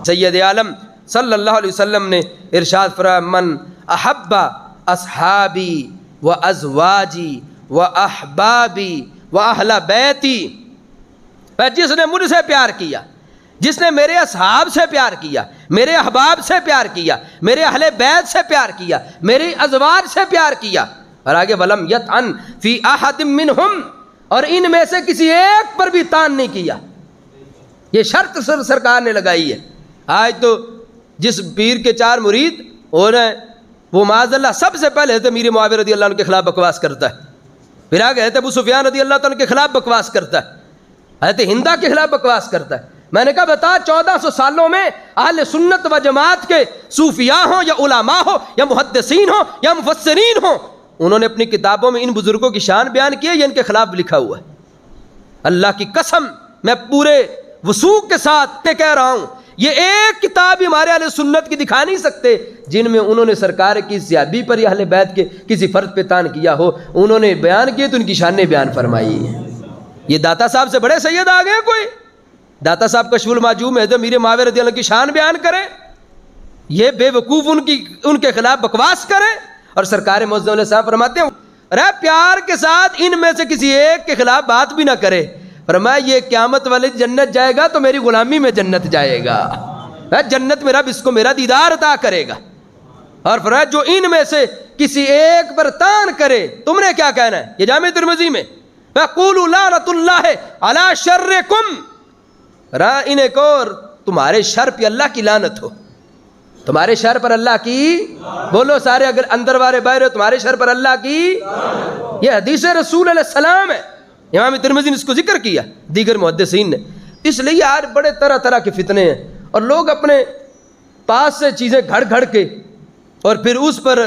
سید عالم صلی اللہ علیہ وسلم نے ارشاد فرمایا من احب اصحابی و ازواجی و احبابی و اہل بیتی، جس نے مجھ سے پیار کیا، جس نے میرے اصحاب سے پیار کیا، میرے احباب سے پیار کیا، میرے اہل بیت سے پیار کیا، میری ازواج سے پیار کیا، اور آگے ولم یطعن فی احد منہم، اور ان میں سے کسی ایک پر بھی تان نہیں کیا۔ یہ شرط سرکار نے لگائی ہے۔ آج تو جس پیر کے 4 مرید ہو رہے ہیں وہ معاذ اللہ سب سے پہلے حضرت امیر معاویہ رضی اللہ عنہ کے خلاف بکواس کرتا ہے، پھر آگے حضرت ابو سفیان رضی اللہ عنہ کے خلاف بکواس کرتا ہے، حضرت ہندا کے خلاف بکواس کرتا ہے۔ میں نے کہا بتا 1400 سالوں میں اہل سنت و جماعت کے صوفیاء ہوں یا علماء ہوں یا محدثین ہوں یا مفسرین ہوں، انہوں نے اپنی کتابوں میں ان بزرگوں کی شان بیان کی ہے یا ان کے خلاف لکھا ہوا ہے؟ اللہ کی قسم میں پورے وثوق کے ساتھ کہہ رہا ہوں، یہ ایک کتاب ہمارے اہل سنت کی دکھا نہیں سکتے جن میں انہوں نے سرکار کی زیادتی پر یا اہل بیت کے کسی فرد پہ تان کیا ہو۔ انہوں نے بیان کیے تو ان کی شان نے بیان فرمائی ہے۔ یہ داتا صاحب سے بڑے سید آ گئے کوئی؟ داتا صاحب کشف المعجوب میں حضرت امیر معاویہ رضی اللہ عنہ کی شان بیان کرے، یہ بے وقوف ان کے خلاف بکواس کرے، اور سرکار معظم علیہ السلام فرماتے ہیں رہ پیار کے ساتھ ان میں سے کسی ایک کے خلاف بات بھی نہ کرے۔ فرمایا یہ قیامت والے جنت جائے گا تو میری غلامی میں جنت جائے گا، جنت میں رب اس کو میرا دیدار عطا کرے گا۔ اور فرمایا جو ان میں سے کسی ایک پر تان کرے، تم نے کیا کہنا ہے؟ یہ جامع ترمذی میں وَقُولُوا لَعْنَةُ اللَّهِ عَلَىٰ شَرِّكُمْ، انہیں کو تمہارے شر پہ اللہ کی لعنت ہو، تمہارے شر پر اللہ کی، بولو سارے اگر اندر والے باہر ہو، تمہارے شر پر اللہ کی۔ یہ حدیث رسول علیہ السلام ہے، امام ترمذی نے اس کو ذکر کیا، دیگر محدثین نے۔ اس لیے آج بڑے طرح طرح کے فتنے ہیں، اور لوگ اپنے پاس سے چیزیں گھڑ کے اور پھر اس پر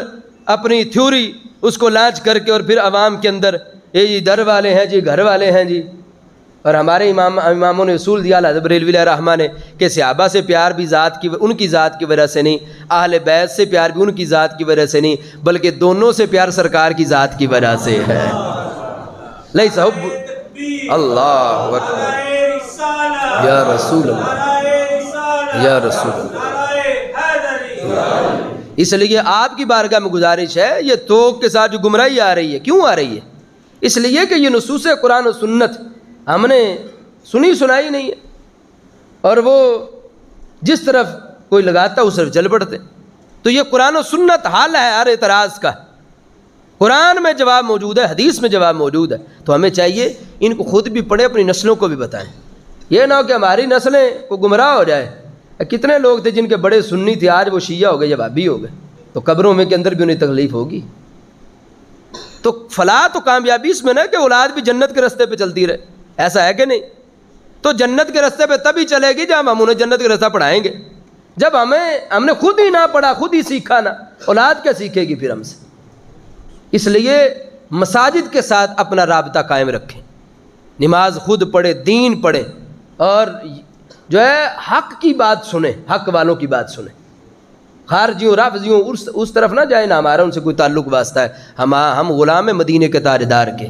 اپنی تھیوری اس کو لانچ کر کے اور پھر عوام کے اندر یہ جی در والے ہیں جی، گھر والے ہیں جی۔ اور ہمارے اماموں نے اصول دیا حضرت بریلوی علیہ الرحمہ نے کہ صحابہ سے پیار بھی ان کی ذات کی وجہ سے نہیں، اہل بیت سے پیار بھی ان کی ذات کی وجہ سے نہیں، بلکہ دونوں سے پیار سرکار کی ذات کی وجہ سے ہے۔ لیس حب اللہ اکبر یا رسول اللہ یا رسول اللہ۔ اس لیے آپ کی بارگاہ میں گزارش ہے، یہ توق کے ساتھ جو گمراہی آ رہی ہے، کیوں آ رہی ہے؟ اس لیے کہ یہ نصوص قرآن و سنت ہم نے سنی سنائی نہیں ہے، اور وہ جس طرف کوئی لگاتا اس طرف چل پڑتے۔ تو یہ قرآن و سنت حل ہے ہر اعتراض کا، قرآن میں جواب موجود ہے، حدیث میں جواب موجود ہے، تو ہمیں چاہیے ان کو خود بھی پڑھیں، اپنی نسلوں کو بھی بتائیں۔ یہ نہ ہو کہ ہماری نسلیں کو گمراہ ہو جائے۔ کتنے لوگ تھے جن کے بڑے سنی تھے، آج وہ شیعہ ہو گئے یا وہابی ہو گئے، تو قبروں میں کے اندر بھی انہیں تکلیف ہوگی۔ تو فلاح تو کامیابی اس میں نہ کہ اولاد بھی جنت کے راستے پہ چلتی رہے، ایسا ہے کہ نہیں؟ تو جنت کے راستے پہ تبھی چلے گی جب ہم انہیں جنت کے راستہ پڑھائیں گے۔ جب ہم نے خود ہی نہ پڑھا، خود ہی سیکھا نہ، اولاد کیا سیکھے گی پھر ہم سے؟ اس لیے مساجد کے ساتھ اپنا رابطہ قائم رکھیں، نماز خود پڑھیں، دین پڑھیں، اور جو ہے حق کی بات سنیں، حق والوں کی بات سنیں۔ خارجیوں رافضیوں اس طرف نہ جائیں، نہ ہمارا ان سے کوئی تعلق واسطہ ہے، ہم غلام ہیں مدینے کے تاجدار کے۔